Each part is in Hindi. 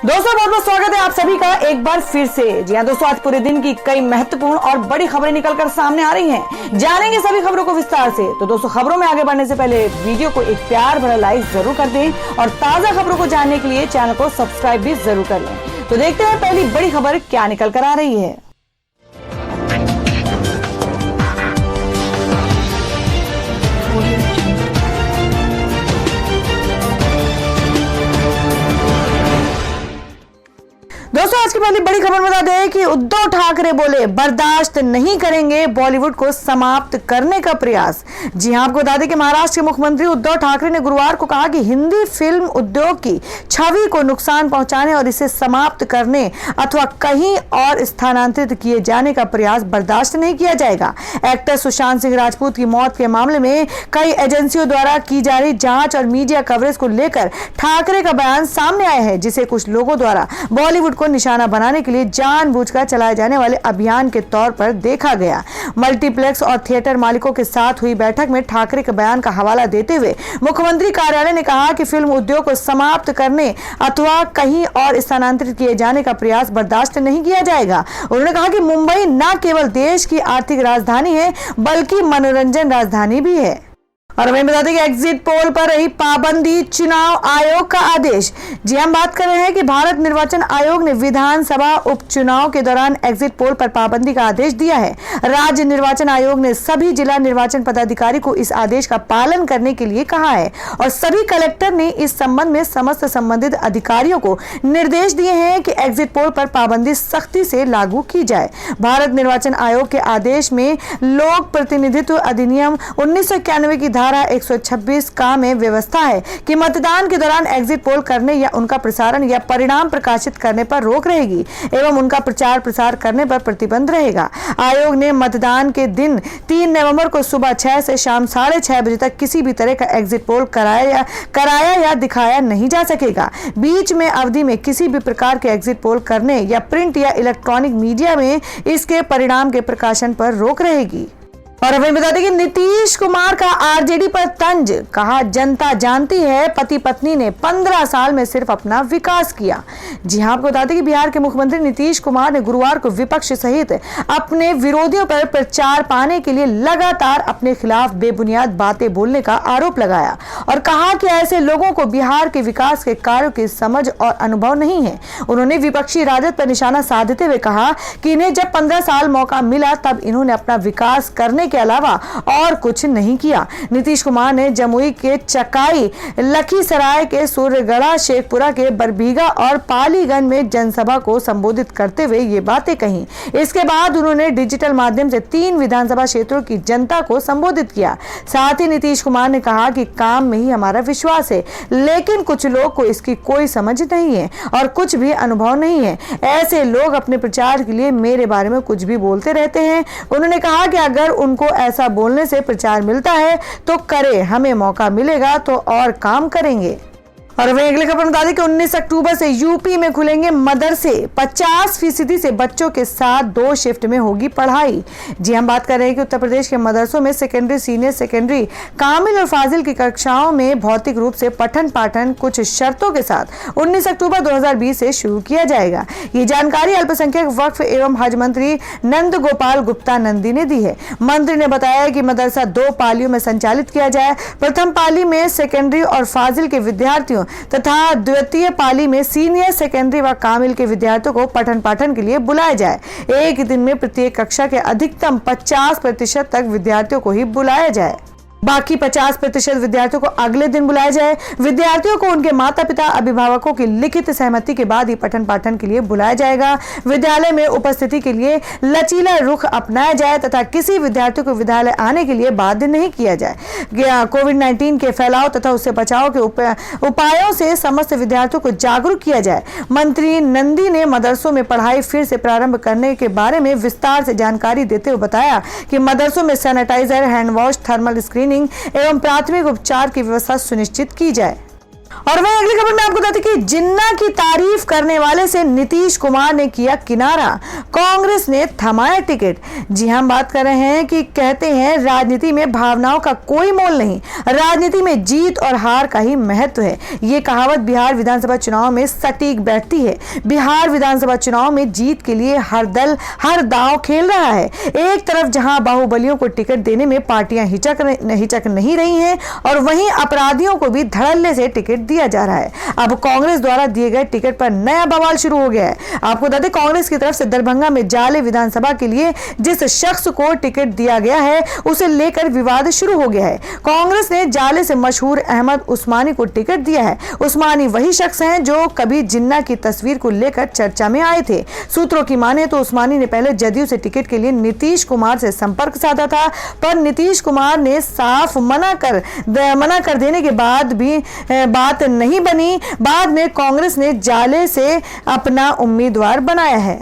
दोस्तों बहुत बहुत स्वागत है आप सभी का एक बार फिर से। जी हाँ दोस्तों, आज पूरे दिन की कई महत्वपूर्ण और बड़ी खबरें निकलकर सामने आ रही हैं। जानेंगे सभी खबरों को विस्तार से। तो दोस्तों, खबरों में आगे बढ़ने से पहले वीडियो को एक प्यार भरा लाइक जरूर कर दें और ताजा खबरों को जानने के लिए चैनल को सब्सक्राइब भी जरूर कर लें। तो देखते हैं पहली बड़ी खबर क्या निकल कर आ रही है। दोस्तों, आज की पहली बड़ी खबर बता दें कि उद्धव ठाकरे बोले बर्दाश्त नहीं करेंगे बॉलीवुड को समाप्त करने का प्रयास। जी हां, आपको बता दें कि महाराष्ट्र के मुख्यमंत्री उद्धव ठाकरे ने गुरुवार को कहा कि हिंदी फिल्म उद्योग की छवि को नुकसान पहुंचाने और इसे समाप्त करने अथवा कहीं और स्थानांतरित किए जाने का प्रयास बर्दाश्त नहीं किया जाएगा। एक्टर सुशांत सिंह राजपूत की मौत के मामले में कई एजेंसियों द्वारा की जा रही जांच और मीडिया कवरेज को लेकर ठाकरे का बयान सामने आया है, जिसे कुछ लोगों द्वारा बॉलीवुड को निशाना बनाने के लिए जानबूझकर चलाए जाने वाले अभियान के तौर पर देखा गया। मल्टीप्लेक्स और थिएटर मालिकों के साथ हुई बैठक में ठाकरे के बयान का हवाला देते हुए मुख्यमंत्री कार्यालय ने कहा कि फिल्म उद्योग को समाप्त करने अथवा कहीं और स्थानांतरित किए जाने का प्रयास बर्दाश्त नहीं किया जाएगा। उन्होंने कहा कि मुंबई न केवल देश की आर्थिक राजधानी है बल्कि मनोरंजन राजधानी भी है। और हमें बता दें कि एग्जिट पोल पर रही पाबंदी, चुनाव आयोग का आदेश। जी हम बात कर रहे हैं कि भारत निर्वाचन आयोग ने विधानसभा उपचुनाव के दौरान एग्जिट पोल पर पाबंदी का आदेश दिया है। राज्य निर्वाचन आयोग ने सभी जिला निर्वाचन पदाधिकारी को इस आदेश का पालन करने के लिए कहा है और सभी कलेक्टर ने इस संबंध में समस्त संबंधित अधिकारियों को निर्देश दिए हैं कि एग्जिट पोल पर पाबंदी सख्ती से लागू की जाए। भारत निर्वाचन आयोग के आदेश में लोक प्रतिनिधित्व अधिनियम 1991 की धारा 126 का में व्यवस्था है कि मतदान के दौरान एग्जिट पोल करने या उनका प्रसारण या परिणाम प्रकाशित करने पर रोक रहेगी एवं उनका प्रचार प्रसार करने पर प्रतिबंध रहेगा। आयोग ने मतदान के दिन 3 नवंबर को सुबह 6 से शाम 6:30 बजे तक किसी भी तरह का एग्जिट पोल कराया या दिखाया नहीं जा सकेगा। बीच में अवधि में किसी भी प्रकार के एग्जिट पोल करने या प्रिंट या इलेक्ट्रॉनिक मीडिया में इसके परिणाम के प्रकाशन पर रोक रहेगी। और हमें बता दें कि नीतीश कुमार का आरजेडी पर तंज, कहा जनता जानती है पति पत्नी ने 15 साल में सिर्फ अपना विकास किया। जी हां, आपको बता दें कि बिहार के मुख्यमंत्री नीतीश कुमार ने गुरुवार को विपक्ष सहित अपने विरोधियों पर प्रचार पाने के लिए लगातार अपने खिलाफ बेबुनियाद बातें बोलने का आरोप लगाया और कहा कि ऐसे लोगों को बिहार के विकास के कार्यों की समझ और अनुभव नहीं है। उन्होंने विपक्षी राजद पर निशाना साधते हुए कहा कि इन्हें जब 15 साल मौका मिला तब इन्होंने अपना विकास करने के अलावा और कुछ नहीं किया। नीतीश कुमार ने जमुई के चकाई, लखीसराय के सूर्यगढ़ा, शेखपुरा के बरबीघा और पालीगंज में जनसभा को संबोधित करते हुए ये बातें कही। इसके बाद उन्होंने डिजिटल माध्यम से 3 विधानसभा क्षेत्रों की जनता को संबोधित किया। साथ ही नीतीश कुमार ने कहा कि काम में ही हमारा विश्वास है, लेकिन कुछ लोग को इसकी कोई समझ नहीं है और कुछ भी अनुभव नहीं है। ऐसे लोग अपने प्रचार के लिए मेरे बारे में कुछ भी बोलते रहते हैं। उन्होंने कहा कि अगर उनको ऐसा बोलने से प्रचार मिलता है तो करे, हमें मौका मिलेगा तो और काम करेंगे। और वहीं अगली खबर बता दें कि 19 अक्टूबर से यूपी में खुलेंगे मदरसे। 50% से बच्चों के साथ 2 शिफ्ट में होगी पढ़ाई। जी हम बात कर रहे हैं कि उत्तर प्रदेश के मदरसों में सेकेंडरी, सीनियर सेकेंडरी, कामिल और फाजिल की कक्षाओं में भौतिक रूप से पठन पाठन कुछ शर्तों के साथ 19 अक्टूबर 2020 से शुरू किया जाएगा। ये जानकारी अल्पसंख्यक वक्फ एवं हज मंत्री नंद गोपाल गुप्ता नंदी ने दी है। मंत्री ने बताया कि मदरसा 2 पालियों में संचालित किया जाए। प्रथम पाली में सेकेंडरी और फाजिल के विद्यार्थियों तथा द्वितीय पाली में सीनियर सेकेंडरी व कामिल के विद्यार्थियों को पठन पाठन के लिए बुलाया जाए। एक दिन में प्रत्येक कक्षा के अधिकतम 50% तक विद्यार्थियों को ही बुलाया जाए। बाकी 50% विद्यार्थियों को अगले दिन बुलाया जाए। विद्यार्थियों को उनके माता पिता अभिभावकों की लिखित सहमति के बाद ही पठन पाठन के लिए बुलाया जाएगा। विद्यालय में उपस्थिति के लिए लचीला रुख अपनाया जाए तथा किसी विद्यार्थियों को विद्यालय आने के लिए बाध्य नहीं किया जाए। कोविड-19 के फैलाव तथा उससे बचाव के उपायों से समस्त विद्यार्थियों को जागरूक किया जाए। मंत्री नंदी ने मदरसों में पढ़ाई फिर से प्रारंभ करने के बारे में विस्तार से जानकारी देते हुए बताया कि मदरसों में sanitiser, hand wash, thermal screening एवं प्राथमिक उपचार की व्यवस्था सुनिश्चित की जाए। और वहीं अगली खबर में आपको बताते कि जिन्ना की तारीफ करने वाले से नीतीश कुमार ने किया किनारा, कांग्रेस ने थमाया टिकट। जी हम बात कर रहे हैं कि कहते हैं राजनीति में भावनाओं का कोई मोल नहीं, राजनीति में जीत और हार का ही महत्व है। ये कहावत बिहार विधानसभा चुनाव में सटीक बैठती है। बिहार विधानसभा चुनाव में जीत के लिए हर दल हर दांव खेल रहा है। एक तरफ जहां बाहुबलियों को टिकट देने में पार्टियां हिचक नहीं रही हैं, और वहीं अपराधियों को भी धड़ल्ले से टिकट दिया जा रहा है। अब कांग्रेस द्वारा दिए गए टिकट पर नया बवाल शुरू हो गया है। आपको बता दें, कांग्रेस की तरफ से दरभंगा में जाले विधानसभा के लिए जिस शख्स को टिकट दिया गया है उसे लेकर विवाद शुरू हो गया है। कांग्रेस ने जाले से मशहूर अहमद उस्मानी को टिकट दिया है। उस्मानी वही शख्स हैं जो कभी जिन्ना की तस्वीर को लेकर चर्चा में आए थे। सूत्रों की माने तो उस्मानी ने पहले जदयू से टिकट के लिए नीतीश कुमार से संपर्क साधा था, पर नीतीश कुमार ने साफ मना कर देने के बाद भी बात नहीं बनी। बाद में कांग्रेस ने जाले से अपना उम्मीदवार बनाया है।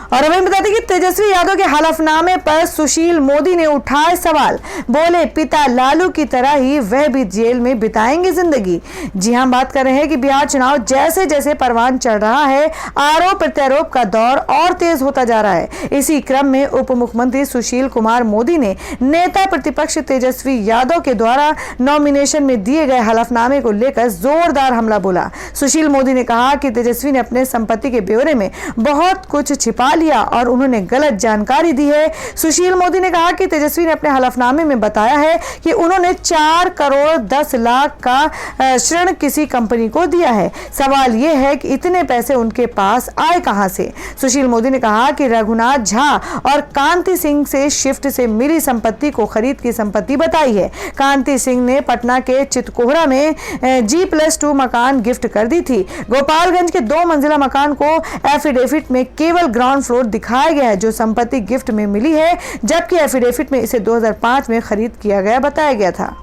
और हमें बता दें कि तेजस्वी यादव के हलफनामे पर सुशील मोदी ने उठाए सवाल। बोले पिता लालू की तरह ही वह भी जेल में बिताएंगे जिंदगी। जी हम बात कर रहे हैं कि बिहार चुनाव जैसे जैसे परवान चढ़ रहा है, आरोप प्रत्यारोप का दौर और तेज होता जा रहा है। इसी क्रम में उप मुख्यमंत्री सुशील कुमार मोदी ने नेता प्रतिपक्ष तेजस्वी यादव के द्वारा नॉमिनेशन में दिए गए हलफनामे को लेकर जोरदार हमला बोला। सुशील मोदी ने कहा कि तेजस्वी ने अपने संपत्ति के ब्यौरे में बहुत कुछ छिपा लिया और उन्होंने गलत जानकारी दी है। सुशील मोदी ने कहा कि तेजस्वी ने अपने हलफनामे में बताया है कि उन्होंने 4 करोड़ 10 लाख का ऋण किसी कंपनी को दिया है। सवाल यह है कि इतने पैसे उनके पास आए कहां से। सुशील मोदी ने कहा कि रघुनाथ झा और कांति सिंह से शिफ्ट से मिली संपत्ति को खरीद की संपत्ति बताई है। कांति सिंह ने पटना के चितकोहरा में G+2 मकान गिफ्ट कर दी थी। गोपालगंज के 2 मंजिला मकान को एफिडेविट में केवल ग्राउंड फ्लोर दिखाया गया है, जो संपत्ति गिफ्ट में मिली है, जबकि एफिडेविट में इसे 2005 में खरीद किया गया बताया गया था।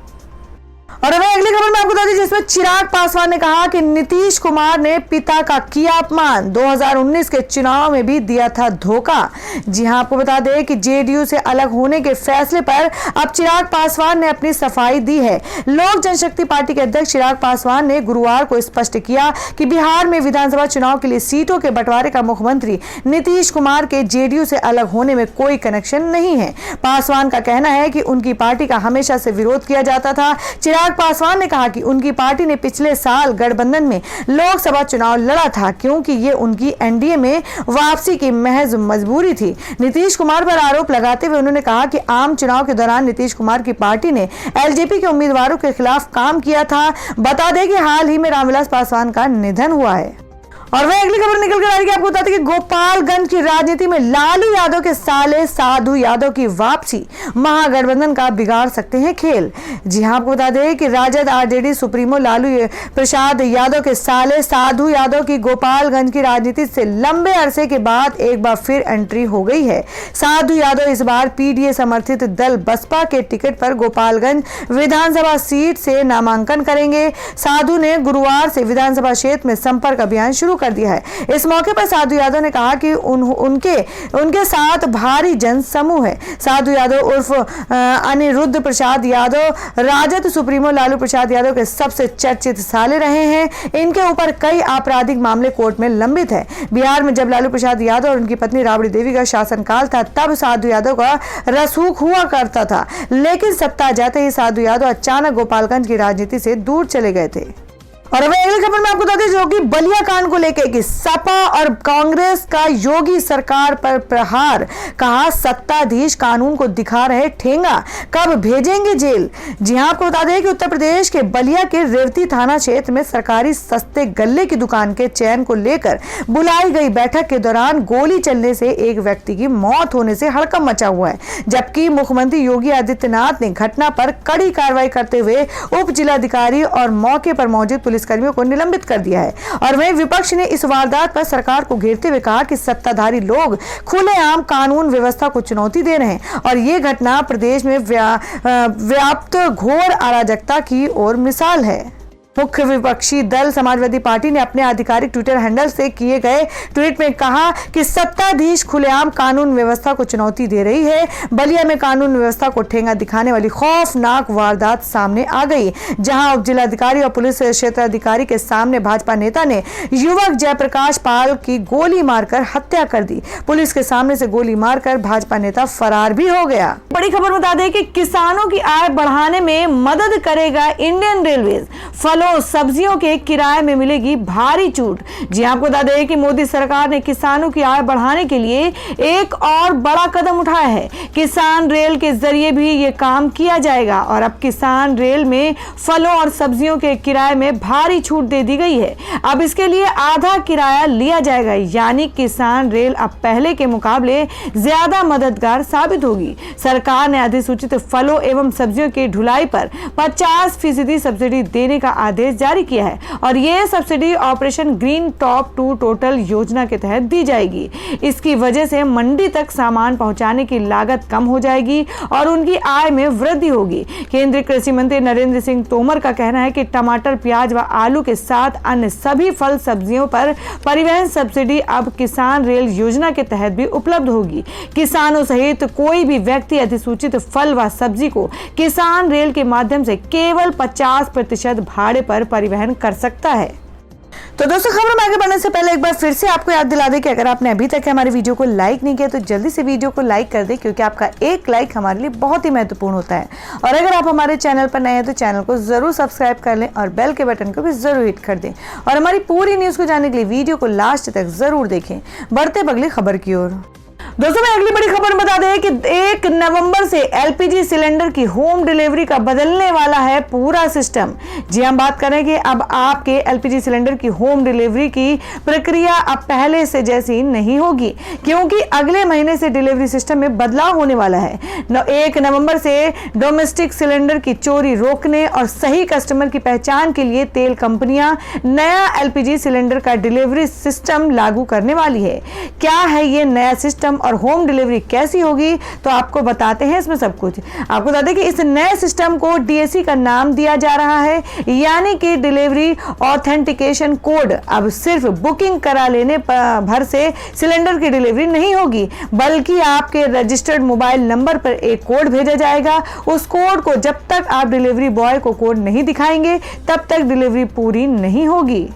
और वहीं अगली खबर में आपको बता दें, जिसमें चिराग पासवान ने कहा कि नीतीश कुमार ने पिता का किया अपमान, 2019 के चुनाव में भी दिया था धोखा। जी हां, आपको बता दें कि जेडीयू से अलग होने के फैसले पर अब चिराग पासवान ने अपनी सफाई दी है। लोक जनशक्ति पार्टी के अध्यक्ष चिराग पासवान ने गुरुवार को स्पष्ट किया कि बिहार में विधानसभा चुनाव के लिए सीटों के बंटवारे का मुख्यमंत्री नीतीश कुमार के जेडीयू से अलग होने में कोई कनेक्शन नहीं है। पासवान का कहना है कि उनकी पार्टी का हमेशा से विरोध किया जाता था। चिराग पासवान ने कहा कि उनकी पार्टी ने पिछले साल गठबंधन में लोकसभा चुनाव लड़ा था, क्योंकि ये उनकी एनडीए में वापसी की महज मजबूरी थी। नीतीश कुमार पर आरोप लगाते हुए उन्होंने कहा कि आम चुनाव के दौरान नीतीश कुमार की पार्टी ने एलजेपी के उम्मीदवारों के खिलाफ काम किया था। बता दें कि हाल ही में रामविलास पासवान का निधन हुआ है। और वह अगली खबर निकल कर आ रही है, आपको बताते हैं कि गोपालगंज की राजनीति में लालू यादव के साले साधु यादव की वापसी महागठबंधन का बिगाड़ सकते हैं खेल। जी हां, आपको बता दें कि राजद आरजेडी सुप्रीमो लालू प्रसाद यादव के साले साधु यादव की गोपालगंज की राजनीति से लंबे अरसे के बाद एक बार फिर एंट्री हो गई है। साधु यादव इस बार पीडीए समर्थित दल बसपा के टिकट पर गोपालगंज विधानसभा सीट से नामांकन करेंगे। साधु ने गुरुवार से विधानसभा क्षेत्र में संपर्क अभियान शुरू कर दिया है। इस मौके पर साधु यादव ने कहा कि उनके साथ भारी जन समूह है। साधु यादव उर्फ अनिरुद्ध प्रसाद यादव राजद सुप्रीमो लालू प्रसाद यादव के सबसे चर्चित साले रहे हैं। इनके ऊपर कई आपराधिक मामले कोर्ट में लंबित है। बिहार में जब लालू प्रसाद यादव और उनकी पत्नी राबड़ी देवी का शासनकाल था, तब साधु यादव का रसूख हुआ करता था, लेकिन सत्ता जाते ही साधु यादव अचानक गोपालगंज की राजनीति से दूर चले गए थे। और अब अगली खबर में आपको बता दें, जो कि बलिया कांड को लेकर कि सपा और कांग्रेस का योगी सरकार पर प्रहार, कहा सत्ताधीश कानून को दिखा रहे ठेंगा, कब भेजेंगे जेल। जी हां, आपको बता दें कि उत्तर प्रदेश के बलिया के रेवती थाना क्षेत्र में सरकारी सस्ते गल्ले की दुकान के चयन को लेकर बुलाई गई बैठक के दौरान गोली चलने से एक व्यक्ति की मौत होने से हड़कंप मचा हुआ है, जबकि मुख्यमंत्री योगी आदित्यनाथ ने घटना पर कड़ी कार्रवाई करते हुए उप जिलाधिकारी और मौके पर मौजूद पुलिसकर्मियों को निलंबित कर दिया है। और वहीं विपक्ष ने इस वारदात पर सरकार को घेरते हुए कहा कि सत्ताधारी लोग खुलेआम कानून व्यवस्था को चुनौती दे रहे हैं और ये घटना प्रदेश में व्याप्त घोर अराजकता की ओर मिसाल है। मुख्य विपक्षी दल समाजवादी पार्टी ने अपने आधिकारिक ट्विटर हैंडल से किए गए ट्वीट में कहा कि सत्ताधीश खुलेआम कानून व्यवस्था को चुनौती दे रही है। बलिया में कानून व्यवस्था को ठेंगा दिखाने वाली खौफनाक वारदात सामने आ गई, जहां उप जिलाधिकारी और पुलिस क्षेत्राधिकारी के सामने भाजपा नेता ने युवक जयप्रकाश पाल की गोली मारकर हत्या कर दी। पुलिस के सामने से गोली मारकर भाजपा नेता फरार भी हो गया। बड़ी खबर बता दें कि किसानों की आय बढ़ाने में मदद करेगा इंडियन रेलवेज। फलों सब्जियों के किराए में मिलेगी भारी छूट। जी आपको बता दें कि मोदी सरकार ने किसानों की आय बढ़ाने के लिए एक और बड़ा कदम उठाया है। किसान रेल के जरिए भी ये काम किया जाएगा और अब किसान रेल में फलों और सब्जियों के किराए में भारी छूट दे दी गई है। अब इसके लिए आधा किराया लिया जाएगा, यानी किसान रेल अब पहले के मुकाबले ज्यादा मददगार साबित होगी। सरकार ने अधिसूचित फलों एवं सब्जियों की ढुलाई पर 50% सब्सिडी देने का आदेश जारी किया है और यह subsidy operation green top to total योजना के तहत दी जाएगी। इसकी वजह से मंडी तक सामान पहुंचाने की लागत कम हो जाएगी और उनकी आय में वृद्धि होगी। केंद्रीय कृषि मंत्री नरेंद्र सिंह तोमर का कहना है कि टमाटर, प्याज व आलू के साथ अन्य सभी फल सब्जियों पर परिवहन सब्सिडी अब किसान रेल योजना के तहत भी उपलब्ध होगी। किसानों सहित कोई भी व्यक्ति अधिसूचित फल व सब्जी को किसान रेल के माध्यम से केवल 50% भाड़े पर परिवहन कर सकता है। तो दोस्तों, खबर में आगे बढ़ने से पहले एक बार फिर से आपको याद दिला दें कि अगर आपने अभी तक हमारे वीडियो को लाइक नहीं किया तो जल्दी से वीडियो को लाइक कर दें, क्योंकि आपका एक लाइक हमारे लिए बहुत ही महत्वपूर्ण होता है। और अगर आप हमारे चैनल पर नए हैं तो चैनल को जरूर सब्सक्राइब कर लें और बेल के बटन को भी जरूर हिट कर दें और हमारी पूरी न्यूज को जानने के लिए वीडियो को लास्ट तक जरूर देखें। बढ़ते अगली खबर की ओर। दोस्तों, मैं अगली बड़ी खबर बता दें कि 1 नवंबर से एलपीजी सिलेंडर की होम डिलीवरी का बदलने वाला है पूरा सिस्टम। जी हम बात करें कि अब आपके एलपीजी सिलेंडर की होम डिलीवरी की प्रक्रिया अब पहले से जैसी नहीं होगी, क्योंकि अगले महीने से डिलीवरी सिस्टम में बदलाव होने वाला है। 1 नवंबर से डोमेस्टिक सिलेंडर की चोरी रोकने और सही कस्टमर की पहचान के लिए तेल कंपनियां नया एलपीजी सिलेंडर का डिलीवरी सिस्टम लागू करने वाली है। क्या है ये नया सिस्टम और होम डिलीवरी कैसी होगी, तो आपको बताते हैं इसमें सब कुछ। आपको बता दें कि इस नए सिस्टम को डीएसी का नाम दिया जा रहा है, यानी कि डिलीवरी ऑथेंटिकेशन कोड। अब सिर्फ बुकिंग करा लेने भर से सिलेंडर की डिलीवरी नहीं होगी, बल्कि आपके रजिस्टर्ड मोबाइल नंबर पर एक कोड भेजा जाएगा। उस कोड को जब तक आप डिलीवरी बॉय को कोड नहीं दिखाएंगे तब तक डिलीवरी पूरी नहीं होगी।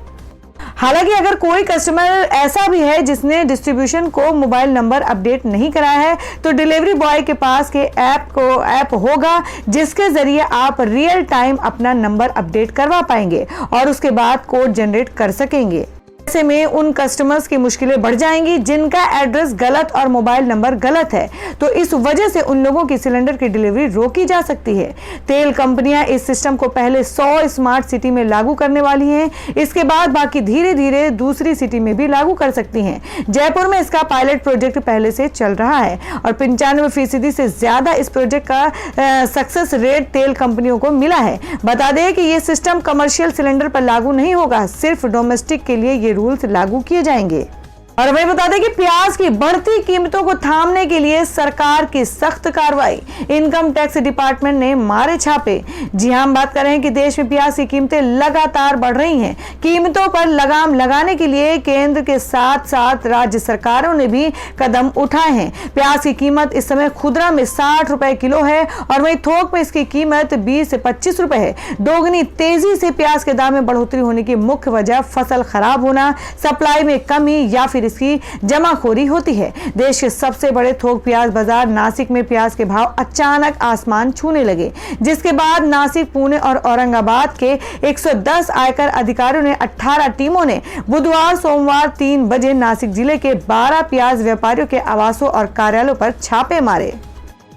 हालांकि अगर कोई कस्टमर ऐसा भी है जिसने डिस्ट्रीब्यूशन को मोबाइल नंबर अपडेट नहीं कराया है, तो डिलीवरी बॉय के पास के ऐप होगा जिसके जरिए आप रियल टाइम अपना नंबर अपडेट करवा पाएंगे और उसके बाद कोड जनरेट कर सकेंगे। ऐसे में उन कस्टमर्स की मुश्किलें बढ़ जाएंगी जिनका एड्रेस गलत और मोबाइल नंबर गलत है, तो इस वजह से उन लोगों की सिलेंडर की डिलीवरी रोकी जा सकती है। तेल कंपनियां इस सिस्टम को पहले 100 स्मार्ट सिटी में लागू करने वाली हैं, इसके बाद बाकी धीरे धीरे दूसरी सिटी में भी लागू कर सकती हैं। जयपुर में इसका पायलट प्रोजेक्ट पहले से चल रहा है और 95% से ज्यादा इस प्रोजेक्ट का सक्सेस रेट तेल कंपनियों को मिला है। बता दें कि यह सिस्टम कमर्शियल सिलेंडर पर लागू नहीं होगा, सिर्फ डोमेस्टिक के लिए ये रूल्स लागू किए जाएंगे। और वही बता दें कि प्याज की बढ़ती कीमतों को थामने के लिए सरकार की सख्त कार्रवाई। इनकम टैक्स डिपार्टमेंट ने मारे छापे। जी हां, हम बात कर रहे हैं कि देश में प्याज की कीमतें लगातार बढ़ रही हैं। कीमतों पर लगाम लगाने के लिए केंद्र के साथ साथ राज्य सरकारों ने भी कदम उठाए हैं। प्याज की कीमत इस समय खुदरा में 60 रुपए किलो है और वही थोक में इसकी कीमत 20 से 25 रुपए है। दोगुनी तेजी से प्याज के दाम में बढ़ोतरी होने की मुख्य वजह फसल खराब होना, सप्लाई में कमी या फिर इसकी जमाखोरी होती है। देश के सबसे बड़े थोक प्याज बाजार नासिक में प्याज के भाव अचानक आसमान छूने लगे, जिसके बाद नासिक, पुणे और औरंगाबाद के 110 आयकर अधिकारियों ने 18 टीमों ने बुधवार सोमवार 3 बजे नासिक जिले के 12 प्याज व्यापारियों के आवासों और कार्यालयों पर छापे मारे।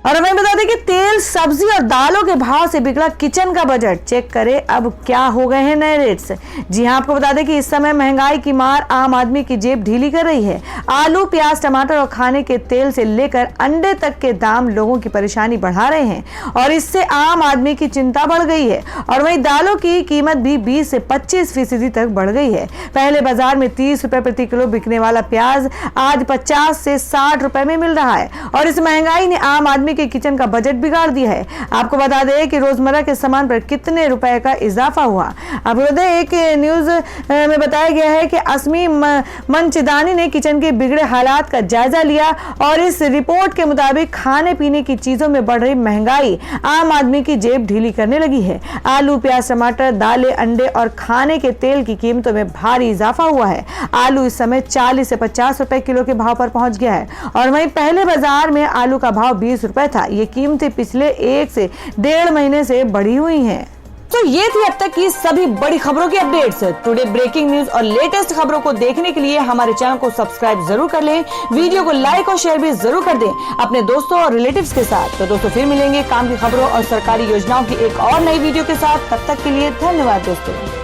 और हमें बता दें कि तेल, सब्जी और दालों के भाव से बिगड़ा किचन का बजट। चेक करें अब क्या हो गए हैं नए रेट्स। जी हां, आपको बता दें कि इस समय महंगाई की मार आम आदमी की जेब ढीली कर रही है। आलू, प्याज, टमाटर और खाने के तेल से लेकर अंडे तक के दाम लोगों की परेशानी बढ़ा रहे हैं और इससे आम आदमी की चिंता बढ़ गई है। और वहीं दालों की कीमत भी 20 से 25% तक बढ़ गई है। पहले बाजार में 30 रुपए प्रति किलो बिकने वाला प्याज आज 50 से 60 रुपए में मिल रहा है और इस महंगाई ने आम आदमी आदमी के किचन का बजट बिगाड़ दिया है। आपको बता दें कि रोजमर्रा के सामान पर कितने रुपए का इजाफा हुआ। आपको बता दें एक न्यूज में बताया गया है कि अस्मी मंचदानी ने किचन के बिगड़े हालात का जायजा लिया और इस रिपोर्ट के मुताबिक खाने पीने की चीजों में बढ़ रही महंगाई आम आदमी की जेब ढीली करने लगी है। आलू, प्याज, टमाटर, दालें, अंडे और खाने के तेल की कीमतों में भारी इजाफा हुआ है। आलू इस समय 40 से 50 रुपए किलो के भाव पर पहुंच गया है और वहीं पहले बाजार में आलू का भाव 20 रुपए था। ये कीमतें पिछले 1 से 1.5 महीने से बढ़ी हुई हैं। तो ये थी अब तक की सभी बड़ी खबरों की अपडेट्स। टुडे ब्रेकिंग न्यूज और लेटेस्ट खबरों को देखने के लिए हमारे चैनल को सब्सक्राइब जरूर कर लें, वीडियो को लाइक और शेयर भी जरूर कर दें अपने दोस्तों और रिलेटिव्स के साथ। तो दोस्तों फिर मिलेंगे काम की खबरों और सरकारी योजनाओं की एक और नई वीडियो के साथ। तब तक के लिए धन्यवाद दोस्तों।